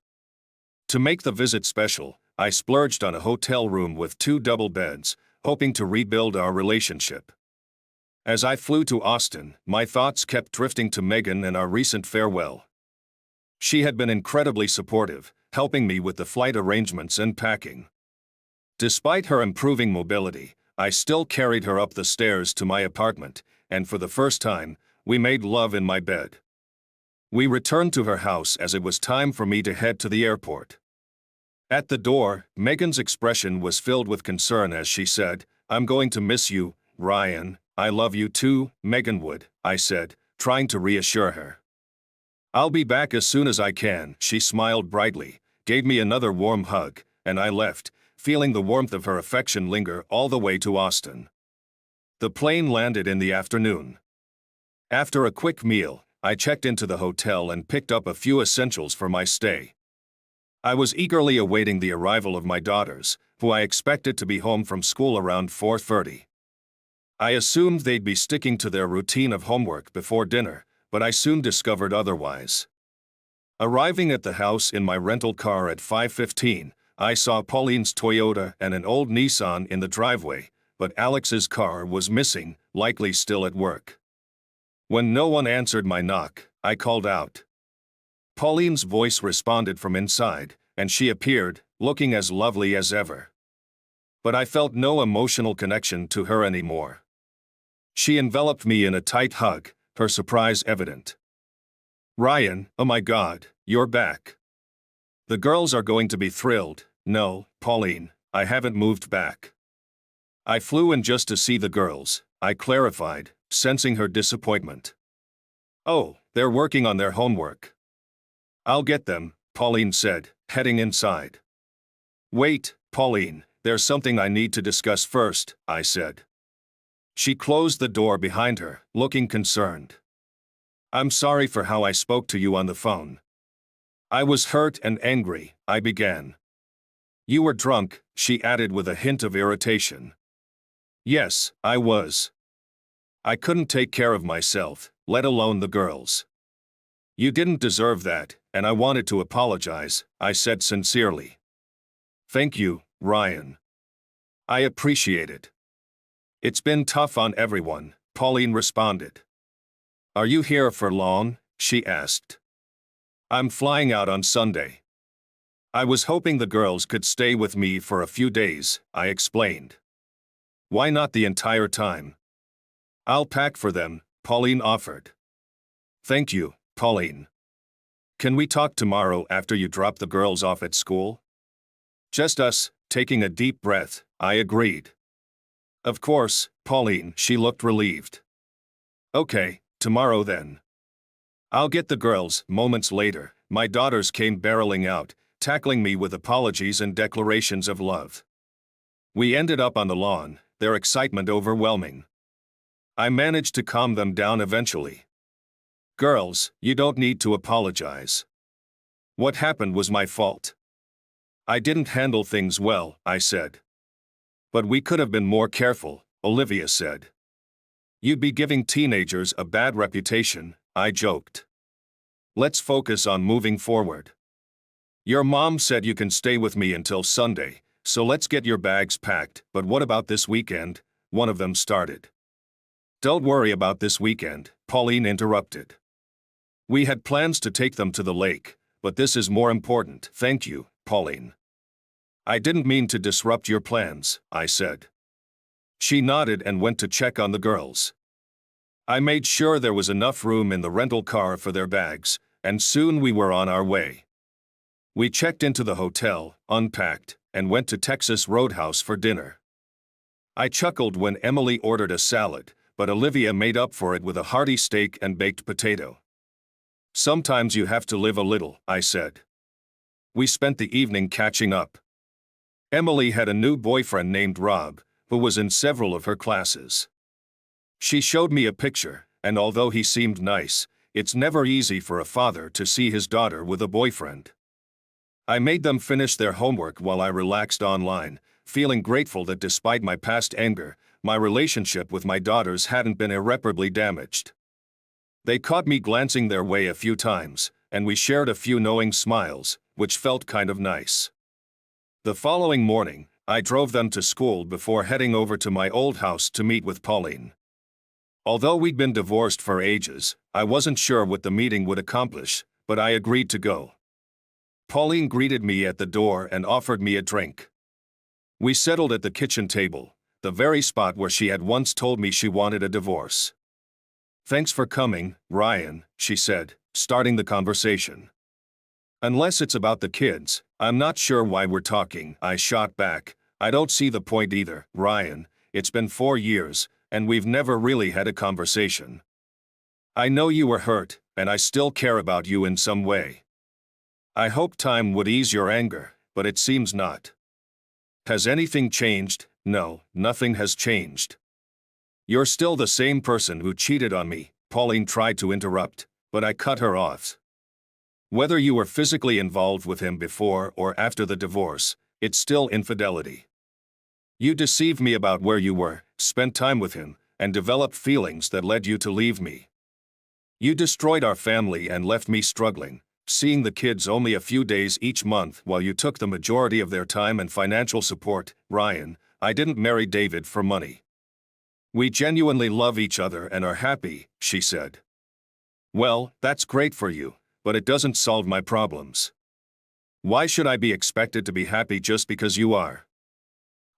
To make the visit special, I splurged on a hotel room with 2 double beds, hoping to rebuild our relationship. As I flew to Austin, my thoughts kept drifting to Megan and our recent farewell. She had been incredibly supportive, helping me with the flight arrangements and packing. Despite her improving mobility, I still carried her up the stairs to my apartment, and for the first time, we made love in my bed. We returned to her house as it was time for me to head to the airport. At the door, Megan's expression was filled with concern as she said, "I'm going to miss you, Ryan." "I love you too, Megan would," I said, trying to reassure her. "I'll be back as soon as I can." She smiled brightly, gave me another warm hug, and I left, feeling the warmth of her affection linger all the way to Austin. The plane landed in the afternoon. After a quick meal, I checked into the hotel and picked up a few essentials for my stay. I was eagerly awaiting the arrival of my daughters, who I expected to be home from school around 4:30. I assumed they'd be sticking to their routine of homework before dinner, but I soon discovered otherwise. Arriving at the house in my rental car at 5:15, I saw Pauline's Toyota and an old Nissan in the driveway, but Alex's car was missing, likely still at work. When no one answered my knock, I called out. Pauline's voice responded from inside, and she appeared, looking as lovely as ever. But I felt no emotional connection to her anymore. She enveloped me in a tight hug, her surprise evident. "Ryan, oh my God, you're back. The girls are going to be thrilled." "No, Pauline, I haven't moved back. I flew in just to see the girls," I clarified, sensing her disappointment. "Oh, they're working on their homework. I'll get them," Pauline said, heading inside. "Wait, Pauline, there's something I need to discuss first," I said. She closed the door behind her, looking concerned. "I'm sorry for how I spoke to you on the phone. I was hurt and angry," I began. "You were drunk," she added with a hint of irritation. "Yes, I was. I couldn't take care of myself, let alone the girls. You didn't deserve that, and I wanted to apologize," I said sincerely. "Thank you, Ryan. I appreciate it. It's been tough on everyone," Pauline responded. "Are you here for long?" she asked. "I'm flying out on Sunday. I was hoping the girls could stay with me for a few days," I explained. "Why not the entire time?" "I'll pack for them," Pauline offered. "Thank you, Pauline. Can we talk tomorrow after you drop the girls off at school?" "Just us," taking a deep breath, I agreed. Of course, Pauline, she looked relieved. Okay, tomorrow then. I'll get the girls. Moments later, my daughters came barreling out, tackling me with apologies and declarations of love. We ended up on the lawn, their excitement overwhelming. I managed to calm them down eventually. Girls, you don't need to apologize. What happened was my fault. I didn't handle things well, I said. But we could have been more careful, Olivia said. You'd be giving teenagers a bad reputation, I joked. Let's focus on moving forward. Your mom said you can stay with me until Sunday, so let's get your bags packed. But what about this weekend? One of them started. Don't worry about this weekend, Pauline interrupted. We had plans to take them to the lake, but this is more important. Thank you, Pauline. I didn't mean to disrupt your plans, I said. She nodded and went to check on the girls. I made sure there was enough room in the rental car for their bags, and soon we were on our way. We checked into the hotel, unpacked, and went to Texas Roadhouse for dinner. I chuckled when Emily ordered a salad, but Olivia made up for it with a hearty steak and baked potato. Sometimes you have to live a little, I said. We spent the evening catching up. Emily had a new boyfriend named Rob, who was in several of her classes. She showed me a picture, and although he seemed nice, it's never easy for a father to see his daughter with a boyfriend. I made them finish their homework while I relaxed online, feeling grateful that despite my past anger, my relationship with my daughters hadn't been irreparably damaged. They caught me glancing their way a few times, and we shared a few knowing smiles, which felt kind of nice. The following morning, I drove them to school before heading over to my old house to meet with Pauline. Although we'd been divorced for ages, I wasn't sure what the meeting would accomplish, but I agreed to go. Pauline greeted me at the door and offered me a drink. We settled at the kitchen table, the very spot where she had once told me she wanted a divorce. Thanks for coming, Ryan, she said, starting the conversation. Unless it's about the kids, I'm not sure why we're talking, I shot back. I don't see the point either, Ryan. It's been 4 years, and we've never really had a conversation. I know you were hurt, and I still care about you in some way. I hope time would ease your anger, but it seems not. Has anything changed? No, nothing has changed. You're still the same person who cheated on me, Pauline tried to interrupt, but I cut her off. Whether you were physically involved with him before or after the divorce, it's still infidelity. You deceived me about where you were, spent time with him, and developed feelings that led you to leave me. You destroyed our family and left me struggling, seeing the kids only a few days each month while you took the majority of their time and financial support. Ryan, I didn't marry David for money. We genuinely love each other and are happy, she said. Well, that's great for you, but it doesn't solve my problems. Why should I be expected to be happy just because you are?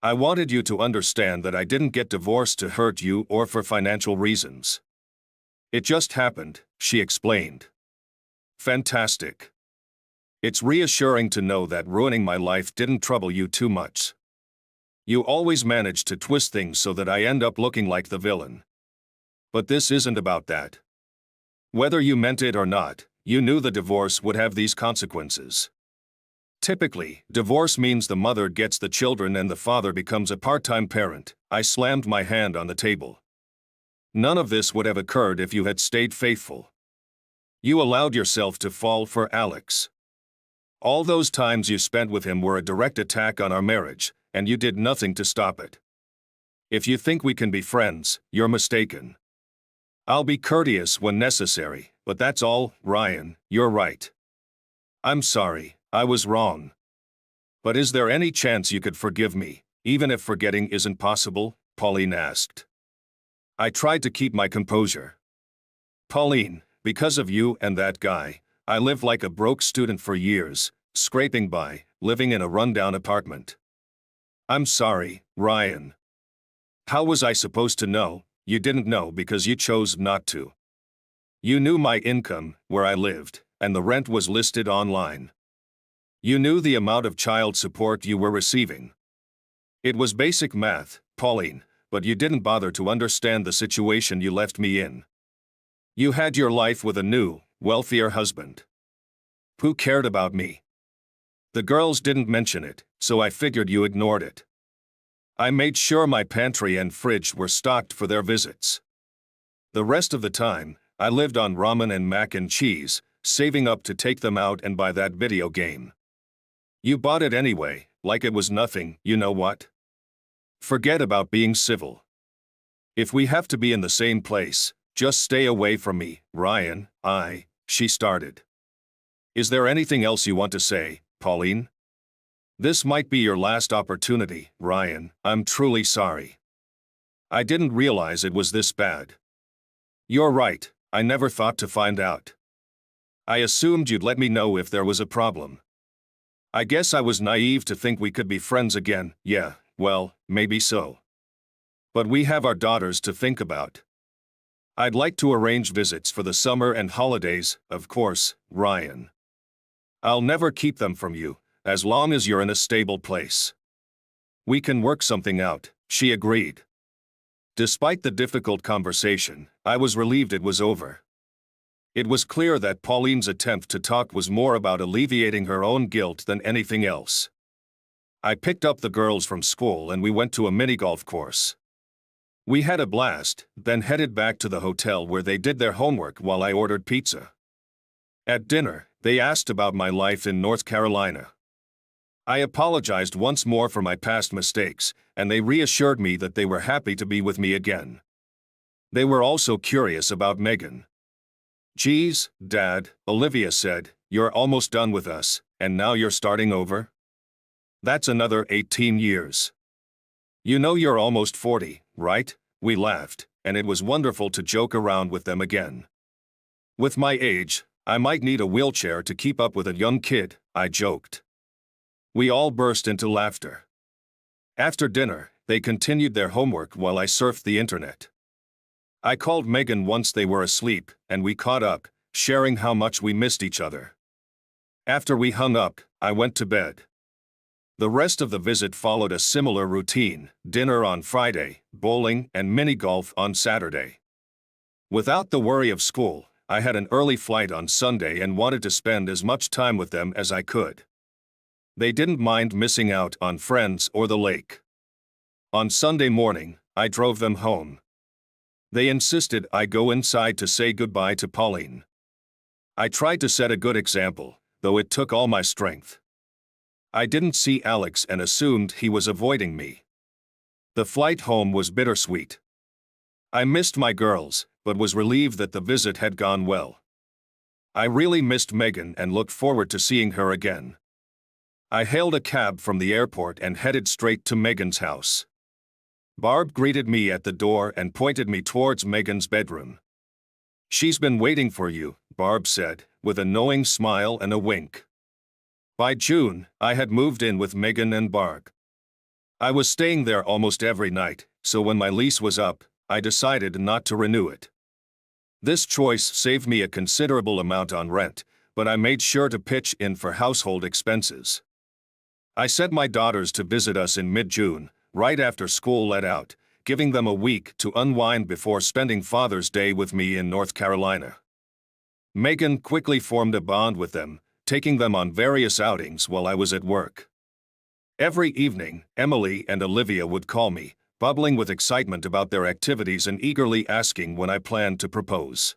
I wanted you to understand that I didn't get divorced to hurt you or for financial reasons. It just happened, she explained. Fantastic. It's reassuring to know that ruining my life didn't trouble you too much. You always manage to twist things so that I end up looking like the villain. But this isn't about that. Whether you meant it or not, you knew the divorce would have these consequences. Typically, divorce means the mother gets the children and the father becomes a part-time parent. I slammed my hand on the table. None of this would have occurred if you had stayed faithful. You allowed yourself to fall for Alex. All those times you spent with him were a direct attack on our marriage, and you did nothing to stop it. If you think we can be friends, you're mistaken. I'll be courteous when necessary, but that's all. Ryan, you're right. I'm sorry, I was wrong. But is there any chance you could forgive me, even if forgetting isn't possible? Pauline asked. I tried to keep my composure. Pauline, because of you and that guy, I lived like a broke student for years, scraping by, living in a rundown apartment. I'm sorry, Ryan. How was I supposed to know? You didn't know because you chose not to. You knew my income, where I lived, and the rent was listed online. You knew the amount of child support you were receiving. It was basic math, Pauline, but you didn't bother to understand the situation you left me in. You had your life with a new, wealthier husband. Who cared about me? The girls didn't mention it, so I figured you ignored it. I made sure my pantry and fridge were stocked for their visits. The rest of the time, I lived on ramen and mac and cheese, saving up to take them out and buy that video game. You bought it anyway, like it was nothing. You know what? Forget about being civil. If we have to be in the same place, just stay away from me, Ryan. She started. Is there anything else you want to say, Pauline? This might be your last opportunity, Ryan. I'm truly sorry. I didn't realize it was this bad. You're right, I never thought to find out. I assumed you'd let me know if there was a problem. I guess I was naive to think we could be friends again. Yeah, well, maybe so. But we have our daughters to think about. I'd like to arrange visits for the summer and holidays, of course, Ryan. I'll never keep them from you, as long as you're in a stable place. We can work something out, she agreed. Despite the difficult conversation, I was relieved it was over. It was clear that Pauline's attempt to talk was more about alleviating her own guilt than anything else. I picked up the girls from school and we went to a mini-golf course. We had a blast, then headed back to the hotel where they did their homework while I ordered pizza. At dinner, they asked about my life in North Carolina. I apologized once more for my past mistakes, and they reassured me that they were happy to be with me again. They were also curious about Megan. Geez, Dad, Olivia said, you're almost done with us, and now you're starting over? That's another 18 years. You know you're almost 40, right? We laughed, and it was wonderful to joke around with them again. With my age, I might need a wheelchair to keep up with a young kid, I joked. We all burst into laughter. After dinner, they continued their homework while I surfed the internet. I called Megan once they were asleep, and we caught up, sharing how much we missed each other. After we hung up, I went to bed. The rest of the visit followed a similar routine: dinner on Friday, bowling, and mini-golf on Saturday. Without the worry of school, I had an early flight on Sunday and wanted to spend as much time with them as I could. They didn't mind missing out on friends or the lake. On Sunday morning, I drove them home. They insisted I go inside to say goodbye to Pauline. I tried to set a good example, though it took all my strength. I didn't see Alex and assumed he was avoiding me. The flight home was bittersweet. I missed my girls, but was relieved that the visit had gone well. I really missed Megan and looked forward to seeing her again. I hailed a cab from the airport and headed straight to Megan's house. Barb greeted me at the door and pointed me towards Megan's bedroom. She's been waiting for you, Barb said, with a knowing smile and a wink. By June, I had moved in with Megan and Barb. I was staying there almost every night, so when my lease was up, I decided not to renew it. This choice saved me a considerable amount on rent, but I made sure to pitch in for household expenses. I sent my daughters to visit us in mid-June, right after school let out, giving them a week to unwind before spending Father's Day with me in North Carolina. Megan quickly formed a bond with them, taking them on various outings while I was at work. Every evening, Emily and Olivia would call me, bubbling with excitement about their activities and eagerly asking when I planned to propose.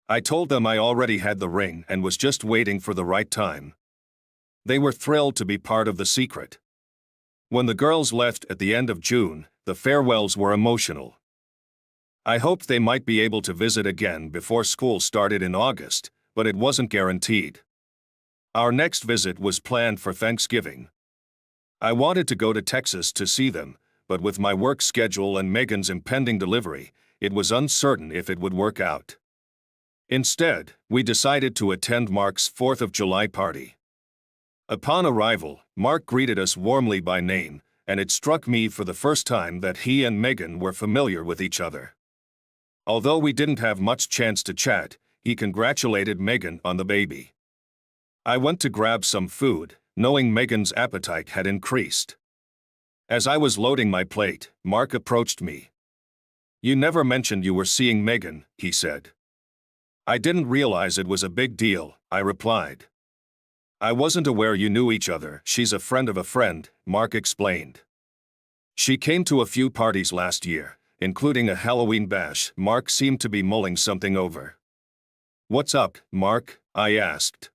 I told them I already had the ring and was just waiting for the right time. They were thrilled to be part of the secret. When the girls left at the end of June, the farewells were emotional. I hoped they might be able to visit again before school started in August, but it wasn't guaranteed. Our next visit was planned for Thanksgiving. I wanted to go to Texas to see them, but with my work schedule and Megan's impending delivery, it was uncertain if it would work out. Instead, we decided to attend Mark's 4th of July party. Upon arrival, Mark greeted us warmly by name, and it struck me for the first time that he and Megan were familiar with each other. Although we didn't have much chance to chat, he congratulated Megan on the baby. I went to grab some food, knowing Megan's appetite had increased. As I was loading my plate, Mark approached me. "You never mentioned you were seeing Megan," he said. "I didn't realize it was a big deal," I replied. "I wasn't aware you knew each other. She's a friend of a friend," Mark explained. "She came to a few parties last year, including a Halloween bash." Mark seemed to be mulling something over. "What's up, Mark?" I asked.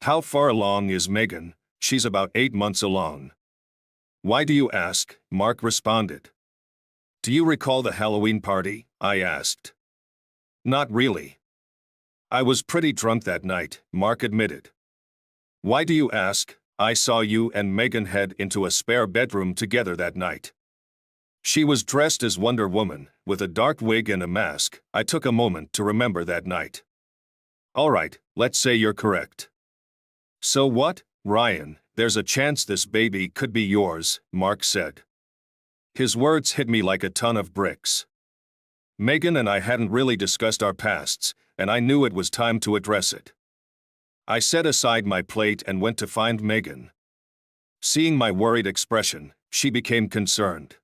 "How far along is Megan?" "She's about 8 months along." "Why do you ask?" Mark responded. "Do you recall the Halloween party?" I asked. "Not really. I was pretty drunk that night," Mark admitted. "Why do you ask?" "I saw you and Megan head into a spare bedroom together that night. She was dressed as Wonder Woman, with a dark wig and a mask." I took a moment to remember that night. "All right, let's say you're correct." "So what, Ryan? There's a chance this baby could be yours," Mark said. His words hit me like a ton of bricks. Megan and I hadn't really discussed our pasts, and I knew it was time to address it. I set aside my plate and went to find Megan. Seeing my worried expression, she became concerned.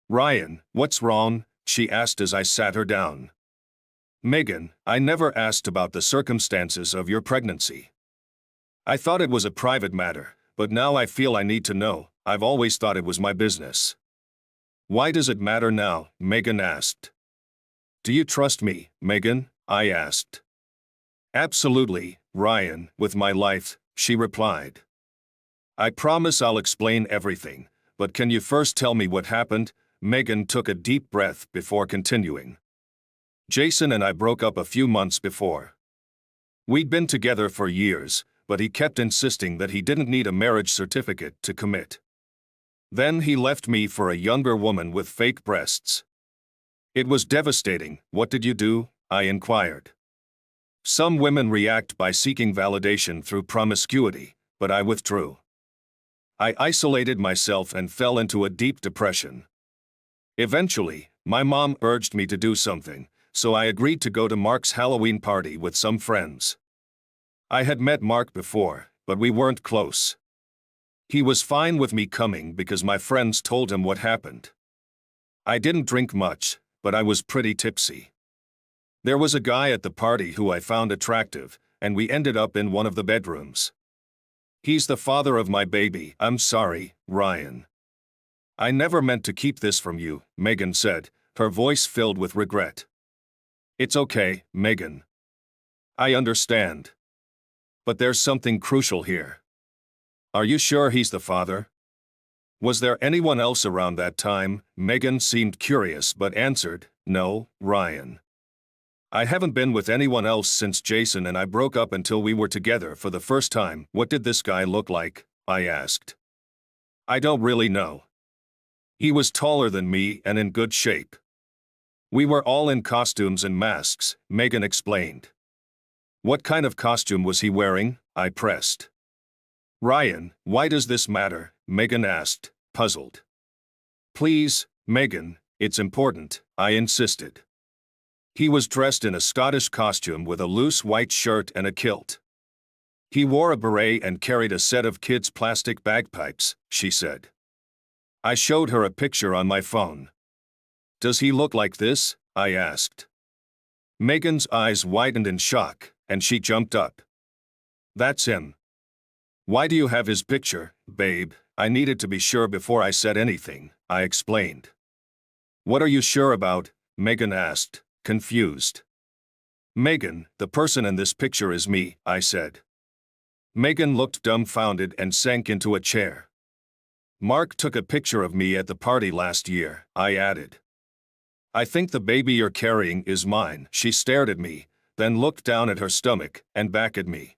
"Ryan, what's wrong?" she asked as I sat her down. "Megan, I never asked about the circumstances of your pregnancy. I thought it was a private matter, but now I feel I need to know. I've always thought it was my business." "Why does it matter now?" Megan asked. "Do you trust me, Megan?" I asked. "Absolutely, Ryan, with my life," she replied. "I promise I'll explain everything, but can you first tell me what happened?" Megan took a deep breath before continuing. "Jason and I broke up a few months before. We'd been together for years, but he kept insisting that he didn't need a marriage certificate to commit. Then he left me for a younger woman with fake breasts. It was devastating." "What did you do?" I inquired. "Some women react by seeking validation through promiscuity, but I withdrew. I isolated myself and fell into a deep depression. Eventually, my mom urged me to do something, so I agreed to go to Mark's Halloween party with some friends. I had met Mark before, but we weren't close. He was fine with me coming because my friends told him what happened. I didn't drink much, but I was pretty tipsy. There was a guy at the party who I found attractive, and we ended up in one of the bedrooms. He's the father of my baby." "I'm sorry, Ryan. I never meant to keep this from you," Megan said, her voice filled with regret. "It's okay, Megan. I understand. But there's something crucial here. Are you sure he's the father? Was there anyone else around that time?" Megan seemed curious but answered, "No, Ryan. I haven't been with anyone else since Jason and I broke up until we were together for the first time." "What did this guy look like?" I asked. "I don't really know. He was taller than me and in good shape. We were all in costumes and masks," Megan explained. "What kind of costume was he wearing?" I pressed. "Ryan, why does this matter?" Megan asked, puzzled. "Please, Megan, it's important," I insisted. "He was dressed in a Scottish costume with a loose white shirt and a kilt. He wore a beret and carried a set of kids' plastic bagpipes," she said. I showed her a picture on my phone. "Does he look like this?" I asked. Megan's eyes widened in shock, and she jumped up. "That's him." "Why do you have his picture, babe?" I needed to be sure before I said anything, I explained. "What are you sure about?" Megan asked, confused. "Megan, the person in this picture is me," I said. Megan looked dumbfounded and sank into a chair. "Mark took a picture of me at the party last year," I added. "I think the baby you're carrying is mine." She stared at me, then looked down at her stomach and back at me.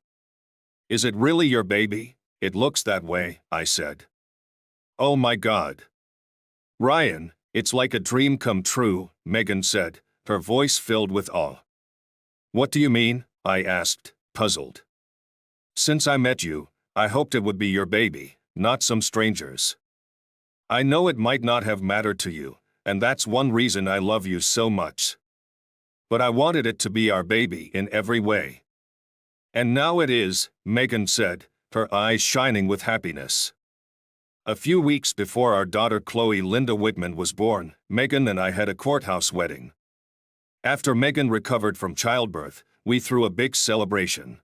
"Is it really your baby?" "It looks that way," I said. "Oh my God. Ryan, it's like a dream come true," Megan said, her voice filled with awe. "What do you mean?" I asked, puzzled. "Since I met you, I hoped it would be your baby, not some stranger's. I know it might not have mattered to you, and that's one reason I love you so much. But I wanted it to be our baby in every way. And now it is," Megan said, her eyes shining with happiness. A few weeks before our daughter Chloe Linda Whitman was born, Megan and I had a courthouse wedding. After Megan recovered from childbirth, we threw a big celebration.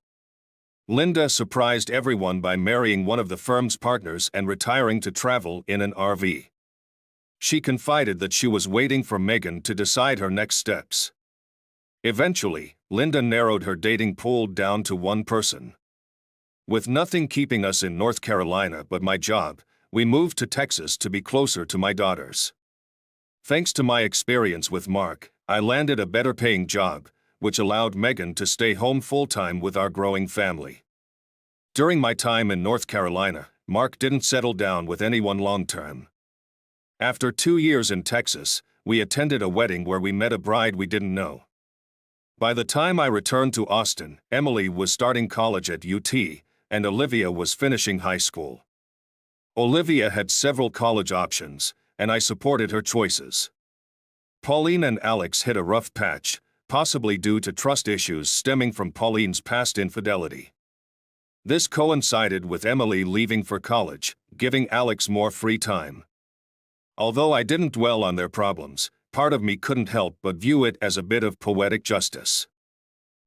Linda surprised everyone by marrying one of the firm's partners and retiring to travel in an RV. She confided that she was waiting for Megan to decide her next steps. Eventually, Linda narrowed her dating pool down to one person. With nothing keeping us in North Carolina but my job, we moved to Texas to be closer to my daughters. Thanks to my experience with Mark, I landed a better-paying job, which allowed Megan to stay home full-time with our growing family. During my time in North Carolina, Mark didn't settle down with anyone long-term. After 2 years in Texas, we attended a wedding where we met a bride we didn't know. By the time I returned to Austin, Emily was starting college at UT, and Olivia was finishing high school. Olivia had several college options, and I supported her choices. Pauline and Alex hit a rough patch, possibly due to trust issues stemming from Pauline's past infidelity. This coincided with Emily leaving for college, giving Alex more free time. Although I didn't dwell on their problems, part of me couldn't help but view it as a bit of poetic justice.